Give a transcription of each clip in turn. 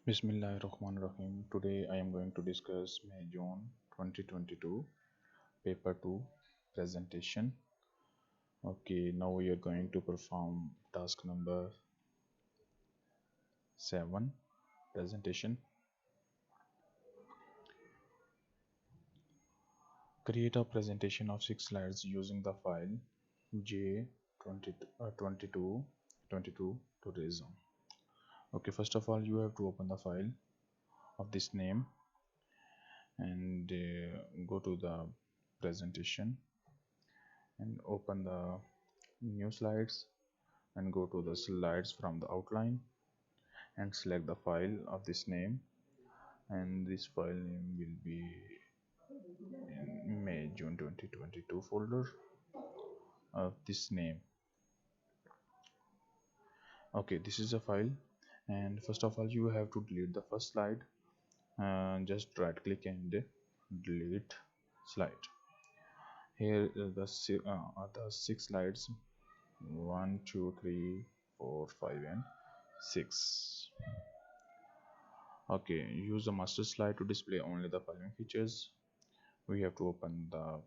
Bismillahirrahmanirrahim. Today I am going to discuss May June 2022 paper 2 presentation. Okay, now we are going to perform task number 7 presentation. Create a presentation of 6 slides using the file J22 tourism. Okay, first of all you have to open the file of this name and go to the presentation and open the new slides and go to the slides from the outline and select the file of this name, and this file name will be in May June 2022 folder of this name. Okay, this is a file, and first of all you have to delete the first slide. Just right click and delete slide. Here the six slides: 1 2 3 4 5 and 6. Okay, use the master slide to display only the following features. We have to open the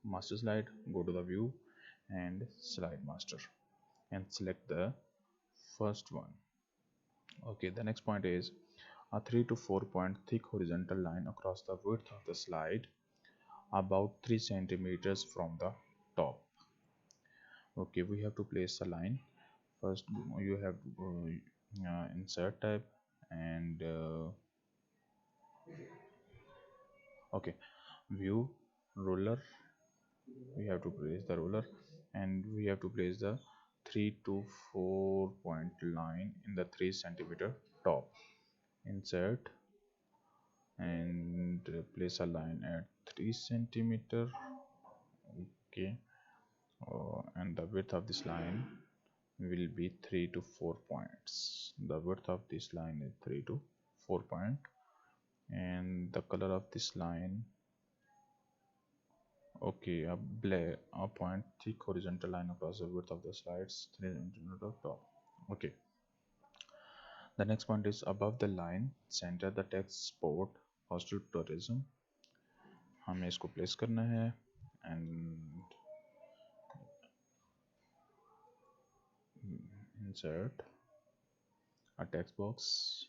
master slide, go to the view and slide master and select the first one. Okay, the next point is a 3 to 4 point thick horizontal line across the width of the slide about 3 centimeters from the top. Okay, we have to place a line. First you have to insert tab and okay, view, ruler. We have to place the ruler and we have to place the 3 to 4 point line in the 3 centimeter top. Insert and place a line at 3 centimeter. Okay, and the width of this line will be 3 to 4 points. The width of this line is 3 to 4 point, and the color of this line, okay, a point thick horizontal line across the width of the slides 3 centimeter top. Okay, the next point is above the line center the text sport hostel tourism. हमें इसको place करना है and insert a text box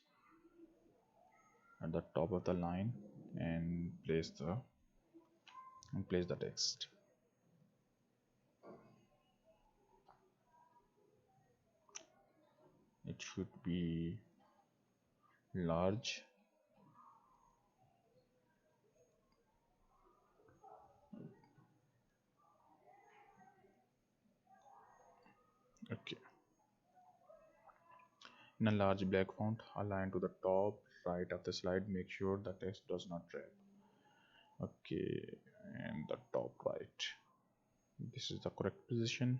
at the top of the line and place the text. It should be large. Okay, in a large black font align to the top right of the slide. Make sure the text does not drag. Okay, and the top right, this is the correct position.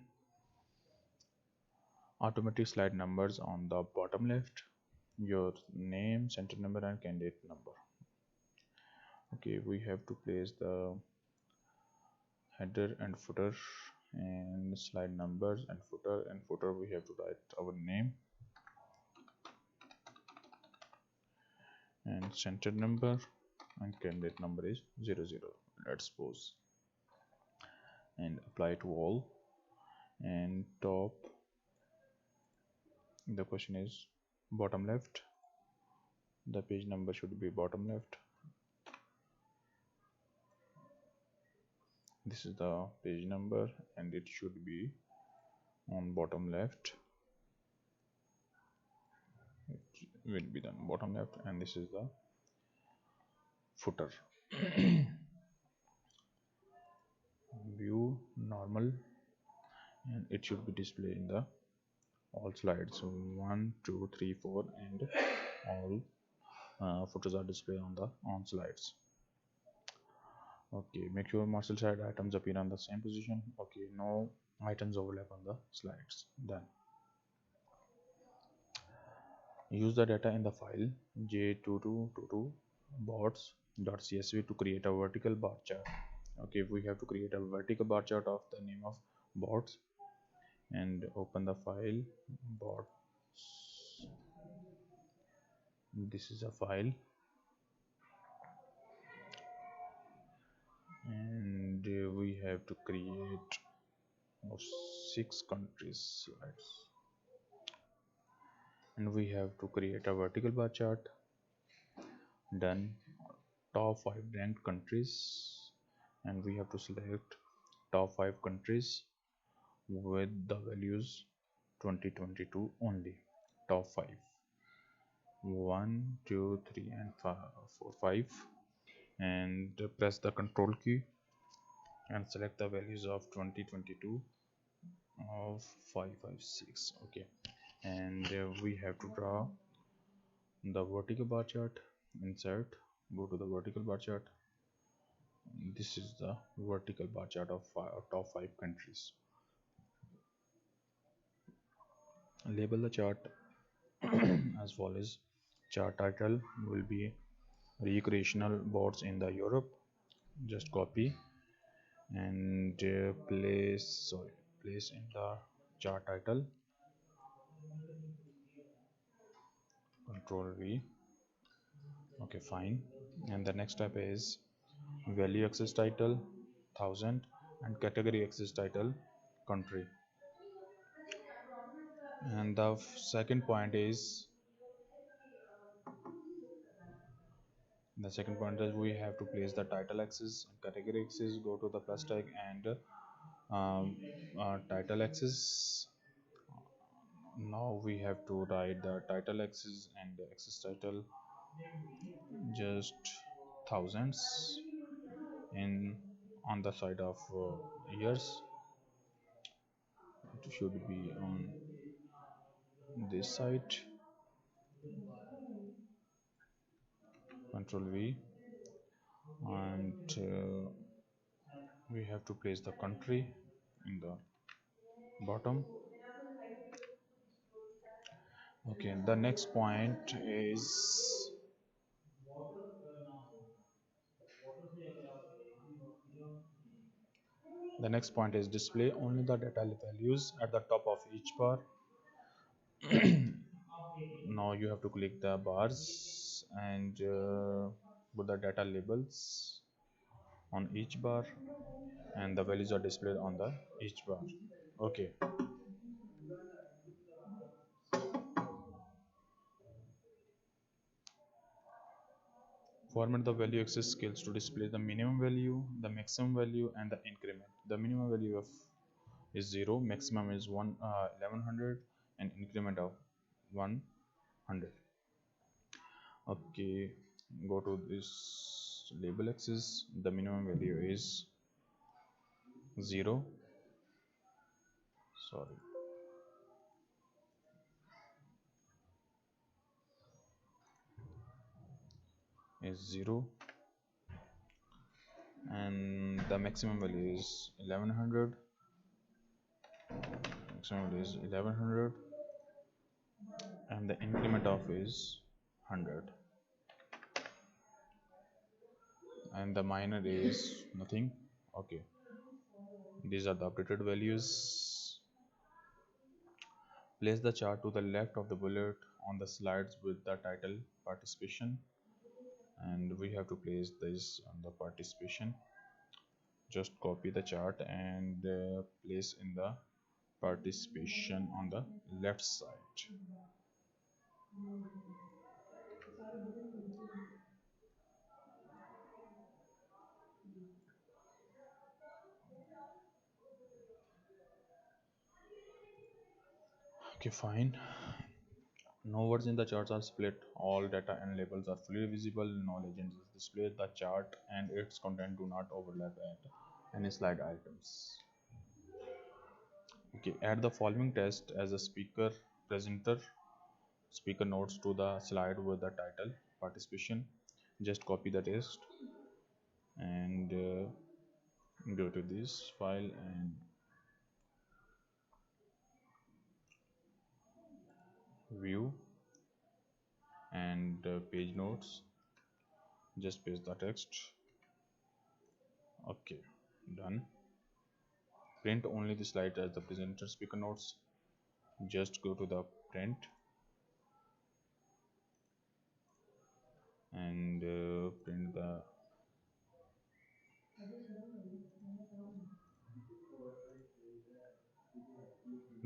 Automatic slide numbers on the bottom left, your name, center number and candidate number. Okay, we have to place the header and footer and slide numbers and footer we have to write our name and center number and candidate number is 00. Let's pause and apply to all. And top, the question is bottom left, the page number should be bottom left. This is the page number and it should be on bottom left. It will be done bottom left, and this is the footer. View normal, and it should be displayed in the all slides. So 1 2 3 4 and all footers are displayed on slides. Okay, make sure master slide items appear on the same position. Okay, no items overlap on the slides. Then use the data in the file j2222 bots.csv to create a vertical bar chart. Okay, we have to create a vertical bar chart of the name of bots and open the file bots This is a file, and we have to create 6 countries slides, and we have to create a vertical bar chart. Done. Top 5 ranked countries, and we have to select top 5 countries with the values 2022 only. Top 5, 1 2 3 and 4 5, and press the control key and select the values of 2022 of 556. Okay, and we have to draw the vertical bar chart. Insert, go to the vertical bar chart. This is the vertical bar chart of top 5 countries. Label the chart as follows. Chart title will be recreational boards in the Europe. Just copy and place in the chart title. Control V. Okay, fine. And the next step is value axis title 1000 and category axis title country. And the second point is we have to place the title axis and category axis. Go to the plus tag and title axis. Now we have to write the title axis and the axis title just thousands in on the side of years. It should be on this side. Control V, and we have to place the country in the bottom. Okay, the next point is display only the data values at the top of each bar. Now you have to click the bars and put the data labels on each bar, and the values are displayed on the each bar. Okay, format the value axis scales to display the minimum value, the maximum value, and the increment. The minimum value of is 0, maximum is 1100, and increment of 100. Okay, go to this label axis. The minimum value is 0, sorry, is 0, and the maximum value is 1100. Maximum value is 1100, and the increment of is 100, and the minor is nothing. Okay, these are the updated values. Place the chart to the left of the bullet on the slides with the title participation, and we have to place this on the participation. Just copy the chart and place in the participation on the left side. Okay, fine. No words in the charts are split. All data and labels are fully visible. No legends is displayed. The chart and its content do not overlap at any slide items. Okay, add the following text as a presenter speaker notes to the slide with the title participation. Just copy the text and go to this file and view and page notes. Just paste the text. Okay, done. Print only the slide as the presenter speaker notes. Just go to the print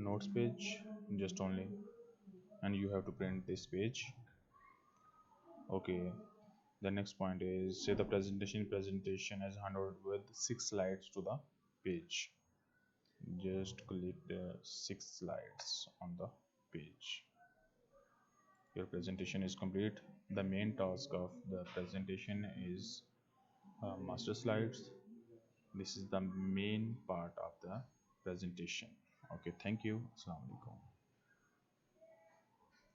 notes page, just only, and you have to print this page. Okay, the next point is say the presentation is handled with 6 slides to the page. Just click the 6 slides on the page. Your presentation is complete. The main task of the presentation is master slides. This is the main part of the presentation. Okay, thank you. Assalamu alaikum.